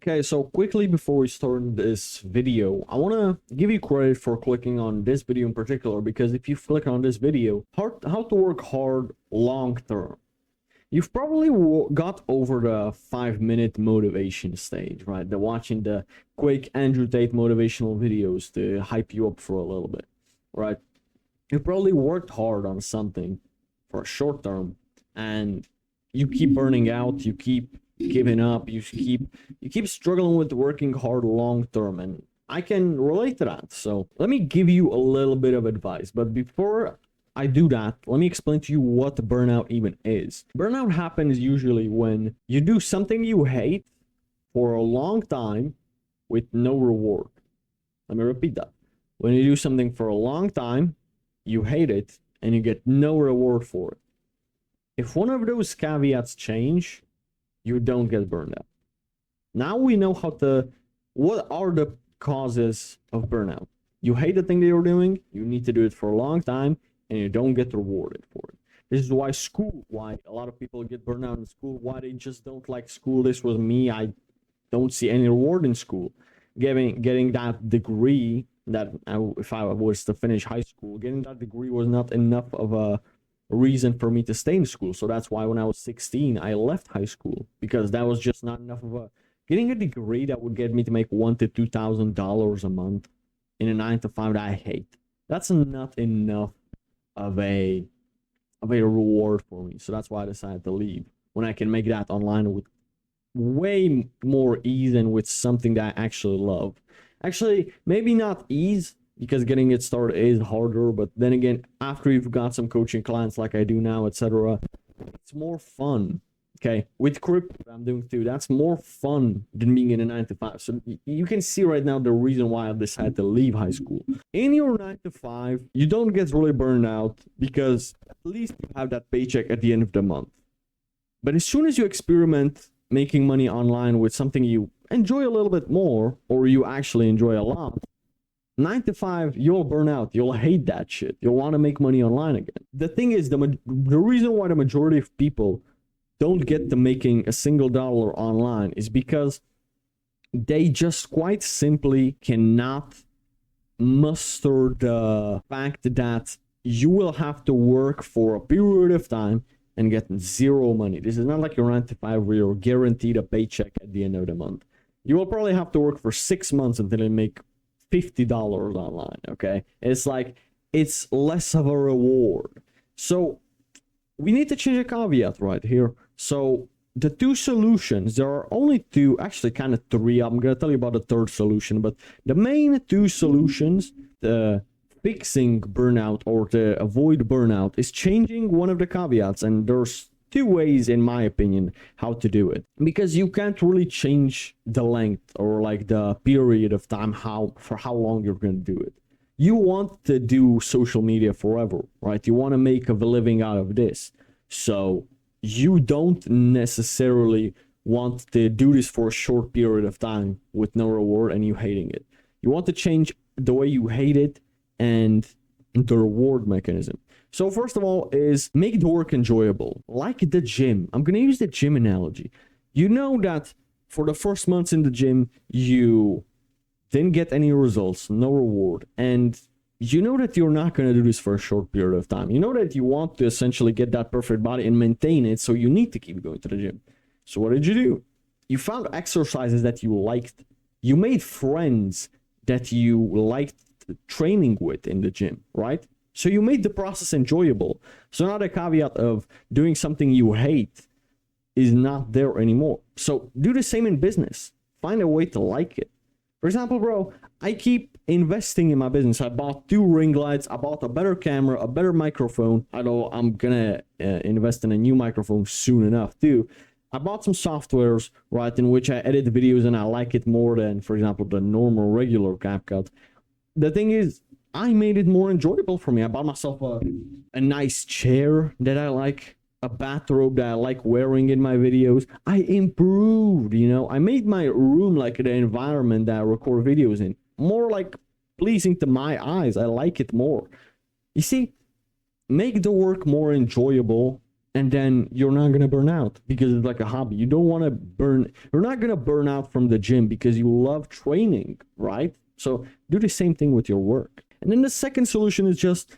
Okay, so quickly before we start this video, I want to give you credit for clicking on this video in particular, because if you click on this video, how to work hard long term, you've probably got over the 5-minute motivation stage, right? The watching the quick Andrew Tate motivational videos to hype you up for a little bit, right? You probably worked hard on something for a short term, and you keep burning out, you keep giving up, you keep struggling with working hard long term, and I can relate to that. So let me give you a little bit of advice, but before I do that, let me explain to you what burnout even is. Burnout happens usually when you do something you hate for a long time with no reward. Let me repeat that. When you do something for a long time, you hate it, and you get no reward for it. If one of those caveats change, you don't get burned out. Now we know what are the causes of burnout. You hate the thing that you're doing, you need to do it for a long time, and you don't get rewarded for it. This is why a lot of people get burned out in school, why they just don't like school. This was me. I don't see any reward in school. Getting that degree, if I was to finish high school, getting that degree was not enough of a reason for me to stay in school. So that's why when I was 16, I left high school, because that was just not enough of getting a degree that would get me to make $1,000 to $2,000 a month in a 9 to 5 that I hate. That's not enough of a reward for me. So that's why I decided to leave, when I can make that online with way more ease and with something that I actually love. Actually, maybe not ease, because getting it started is harder, but then again, after you've got some coaching clients like I do now, etc., it's more fun. Okay, with crypto I'm doing too, that's more fun than being in a 9 to 5. So you can see right now the reason why I decided to leave high school. In your 9 to 5, you don't get really burned out, because at least you have that paycheck at the end of the month. But as soon as you experiment making money online with something you enjoy a little bit more, or you actually enjoy a lot, 9 to 5, you'll burn out. You'll hate that shit. You'll want to make money online again. The thing is, the reason why the majority of people don't get to making a single dollar online is because they just quite simply cannot muster the fact that you will have to work for a period of time and get zero money. This is not like your 9 to 5 where you're guaranteed a paycheck at the end of the month. You will probably have to work for 6 months until you make $50 online, okay? It's like, it's less of a reward. So we need to change a caveat right here. So the two solutions, there are only two, actually kind of three. I'm going to tell you about the third solution, but the main two solutions, the fixing burnout or to avoid burnout, is changing one of the caveats. And there's two ways, in my opinion, how to do it, because you can't really change the length or like the period of time for how long you're going to do it. You want to do social media forever, right? You want to make a living out of this, so you don't necessarily want to do this for a short period of time with no reward and you hating it. You want to change the way you hate it and the reward mechanism. So first of all is make the work enjoyable, like the gym. I'm going to use the gym analogy. You know that for the first months in the gym, you didn't get any results, no reward. And you know that you're not going to do this for a short period of time. You know that you want to essentially get that perfect body and maintain it. So you need to keep going to the gym. So what did you do? You found exercises that you liked. You made friends that you liked training with in the gym, right? So you made the process enjoyable. So now the caveat of doing something you hate is not there anymore. So do the same in business. Find a way to like it. For example, bro, I keep investing in my business. I bought 2 ring lights. I bought a better camera, a better microphone. Although I'm gonna invest in a new microphone soon enough too. I bought some softwares, right, in which I edit videos and I like it more than, for example, the normal regular CapCut. The thing is, I made it more enjoyable for me. I bought myself a nice chair that I like, a bathrobe that I like wearing in my videos. I improved, I made my room, like the environment that I record videos in, more like pleasing to my eyes. I like it more. You see, make the work more enjoyable and then you're not gonna burn out because it's like a hobby. You don't want to burn. You're not gonna burn out from the gym because you love training, right? So do the same thing with your work. And then the second solution is just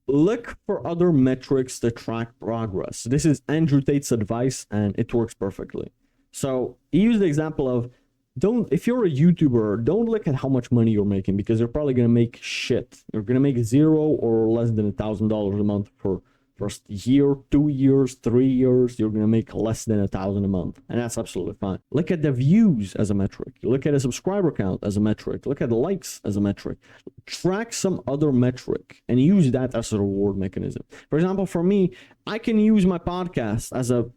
look for other metrics to track progress. This is Andrew Tate's advice, and it works perfectly. So he used the example of if you're a YouTuber, don't look at how much money you're making because you're probably gonna make shit. You're gonna make 0 or less than $1,000 a month for first year, 2 years, 3 years. You're gonna make less than $1,000 a month, and that's absolutely fine. Look at the views as a metric. Look at a subscriber count as a metric. Look at the likes as a metric. Track some other metric and use that as a reward mechanism. For example, for me, I can use my podcast as a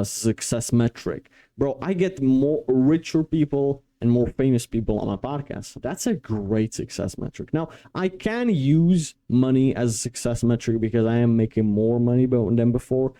success metric. Bro, I get more richer people and more famous people on my podcast. That's a great success metric. Now, I can use money as a success metric because I am making more money than before.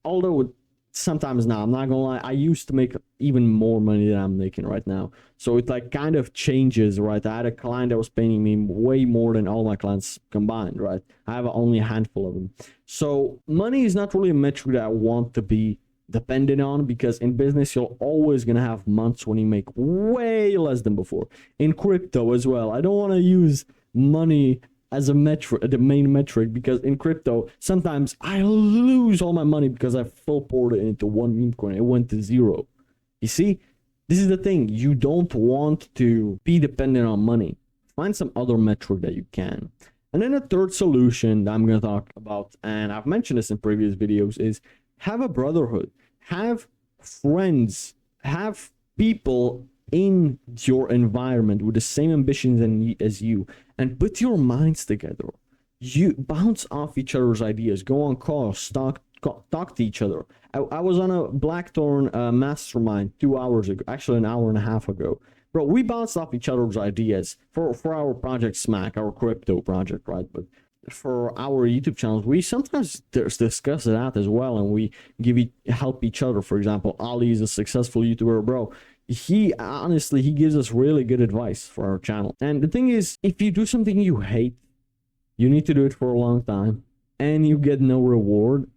Although sometimes now, I'm not gonna lie, I used to make even more money than I'm making right now. So it like kind of changes, right? I had a client that was paying me way more than all my clients combined, right? I have only a handful of them. So money is not really a metric that I want to be dependent on, because in business you're always gonna have months when you make way less than before. In crypto as well, I don't want to use money as a metric, the main metric, because in crypto sometimes I lose all my money because I full poured it into one meme coin. It went to 0. You see, this is the thing. You don't want to be dependent on money. Find some other metric that you can. And then the third solution that I'm going to talk about, and I've mentioned this in previous videos, is have a brotherhood. Have friends. Have people in your environment with the same ambitions as you, and put your minds together. You bounce off each other's ideas. Go on calls. Talk to each other. I was on a Blackthorn mastermind 2 hours ago, actually an hour and a half ago. Bro, we bounced off each other's ideas for our project Smack, our crypto project, right? But for our YouTube channels, we sometimes discuss that as well, and we help each other. For example, Ali is a successful YouTuber, bro. He gives us really good advice for our channel. And the thing is, if you do something you hate, you need to do it for a long time, and you get no reward.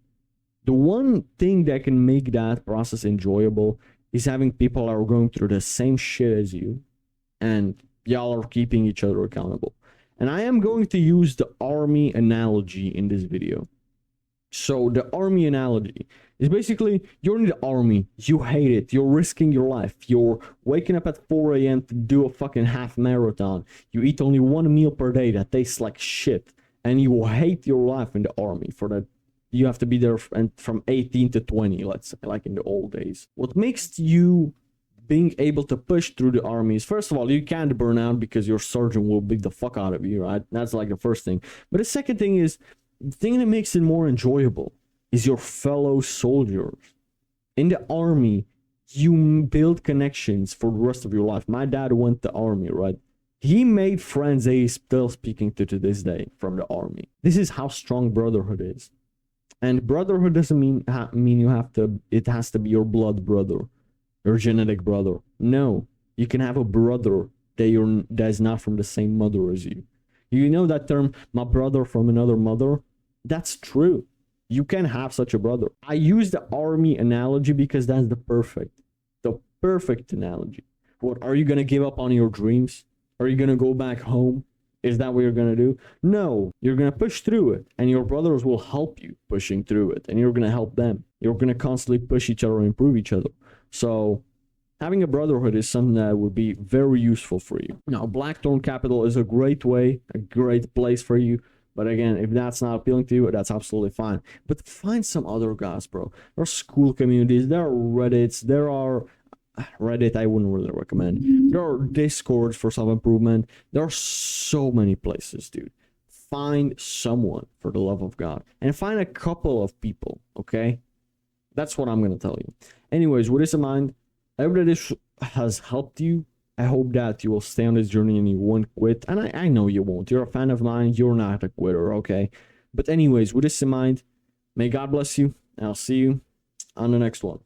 The one thing that can make that process enjoyable is having people that are going through the same shit as you, and y'all are keeping each other accountable. And I am going to use the army analogy in this video. So the army analogy is basically, you're in the army, you hate it, you're risking your life, you're waking up at 4 a.m. to do a fucking half marathon, you eat only 1 meal per day that tastes like shit, and you hate your life in the army. For that, you have to be there from 18 to 20, let's say, like in the old days. What makes you being able to push through the army is, first of all, you can't burn out because your surgeon will beat the fuck out of you, right? That's like the first thing. But the second thing is, the thing that makes it more enjoyable is your fellow soldiers. In the army, you build connections for the rest of your life. My dad went to the army, right? He made friends that he's still speaking to this day from the army. This is how strong brotherhood is. And brotherhood doesn't mean it has to be your blood brother, your genetic brother. No, you can have a brother that is not from the same mother as you. You know that term, my brother from another mother? That's true. You can have such a brother. I use the army analogy because that's the perfect analogy. What, are you going to give up on your dreams? Are you going to go back home? Is that what you're going to do? No, you're going to push through it, and your brothers will help you pushing through it, and you're going to help them. You're going to constantly push each other and improve each other. So having a brotherhood is something that would be very useful for you. Now, Blackthorn Capital is a great way, a great place for you. But again, if that's not appealing to you, that's absolutely fine. But find some other guys, bro. There are school communities, there are Reddits, Reddit I wouldn't really recommend. There are Discords for self-improvement. There are so many places, dude. Find someone, for the love of God. And find a couple of people, okay? That's what I'm going to tell you. Anyways, with this in mind, I hope that this has helped you. I hope that you will stay on this journey and you won't quit. And I know you won't. You're a fan of mine. You're not a quitter, okay? But anyways, with this in mind, may God bless you. And I'll see you on the next one.